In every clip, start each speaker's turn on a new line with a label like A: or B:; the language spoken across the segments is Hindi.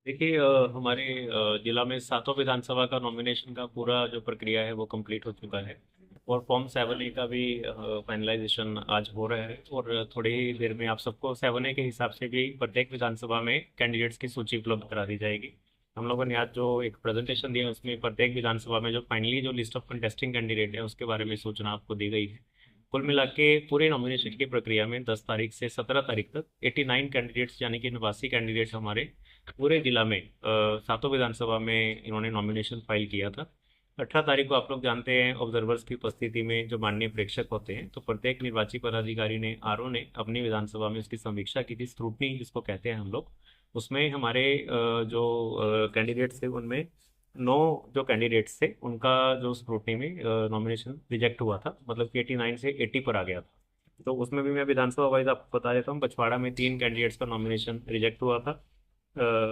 A: देखिए हमारे जिला में सातों विधानसभा का नॉमिनेशन का पूरा जो प्रक्रिया है वो कंप्लीट हो चुका है। और फॉर्म 7A का भी फाइनलाइजेशन आज हो रहा है, और थोड़ी ही देर में आप सबको 7A के हिसाब से भी प्रत्येक विधानसभा में कैंडिडेट्स की सूची उपलब्ध करा दी जाएगी। हम लोगों ने आज जो एक प्रेजेंटेशन दिया उसमें प्रत्येक विधानसभा में जो फाइनली जो लिस्ट ऑफ कंटेस्टिंग कैंडिडेट है उसके बारे में सूचना आपको दी गई है। कुल मिला के पूरे नॉमिनेशन की प्रक्रिया में 10 तारीख से 17 तारीख तक 89 कैंडिडेट्स यानी कि 89 कैंडिडेट्स हमारे पूरे जिला में सातों विधानसभा में इन्होंने नॉमिनेशन फाइल किया था। 18 तारीख को आप लोग जानते हैं ऑब्जर्वर्स की उपस्थिति में जो माननीय प्रेक्षक होते हैं, तो प्रत्येक निर्वाची पदाधिकारी ने आरओ ने अपनी विधानसभा में उसकी समीक्षा की थी, स्क्रूटनी जिसको कहते हैं हम लोग। उसमें हमारे जो कैंडिडेट्स थे उनमें 9 जो कैंडिडेट्स थे उनका जो स्क्रूटनी में नॉमिनेशन रिजेक्ट हुआ था, मतलब कि 89 से 80 पर आ गया था। तो उसमें भी मैं विधानसभा वाइज आपको बता देता हूँ। बछवाड़ा में 3 कैंडिडेट्स का नॉमिनेशन रिजेक्ट हुआ था।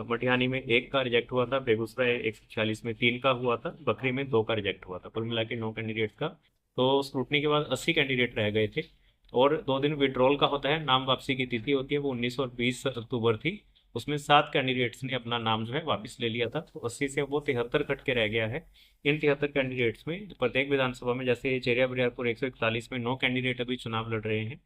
A: मटिहानी में 1 का रिजेक्ट हुआ था। बेगूसराय 146 में 3 का हुआ था। बखरी में 2 का रिजेक्ट हुआ था। कुल मिला के 9 कैंडिडेट्स का। तो स्क्रूटनी के बाद 80 कैंडिडेट रह गए थे। और 2 दिन विड्रॉल का होता है, नाम वापसी की तिथि होती है, वो 19 और 20 अक्टूबर थी। उसमें 7 कैंडिडेट्स ने अपना नाम जो है वापस ले लिया था, तो 80 से वो 73 कट के रह गया है। इन 73 कैंडिडेट्स में प्रत्येक विधानसभा में, जैसे चेरिया बरियारपुर 141 में 9 कैंडिडेट अभी चुनाव लड़ रहे हैं।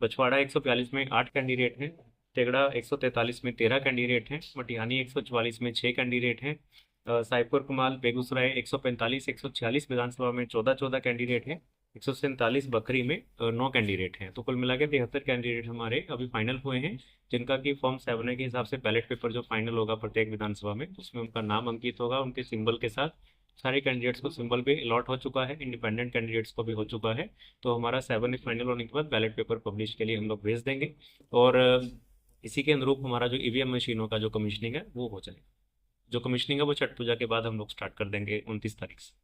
A: बछवाड़ा 142 में 8 कैंडिडेट हैं। तेगड़ा 143 में 13 कैंडिडेट हैं। मटिहानी 144 में 6 कैंडिडेट हैं। साइपुर कमाल बेगूसराय 145 146 विधानसभा में 14 कैंडिडेट हैं। 147 बखरी में 9 कैंडिडेट हैं। तो कुल मिला के 73 कैंडिडेट हमारे अभी फाइनल हुए हैं, जिनका कि फॉर्म 7A के हिसाब से बैलेट पेपर जो फाइनल होगा प्रत्येक विधानसभा में उसमें उनका नाम अंकित होगा उनके सिंबल के साथ। सारे कैंडिडेट्स को सिंबल भी अलॉट हो चुका है, इंडिपेंडेंट कैंडिडेट्स को भी हो चुका है। तो हमारा 7A फाइनल होने के बाद बैलेट पेपर पब्लिश के लिए हम लोग भेज देंगे। और इसी के अनुरूप हमारा जो ईवीएम मशीनों का जो कमीशनिंग है वो हो जाएगा। जो कमीशनिंग है वो छठ पूजा के बाद हम लोग स्टार्ट कर देंगे 29 तारीख से।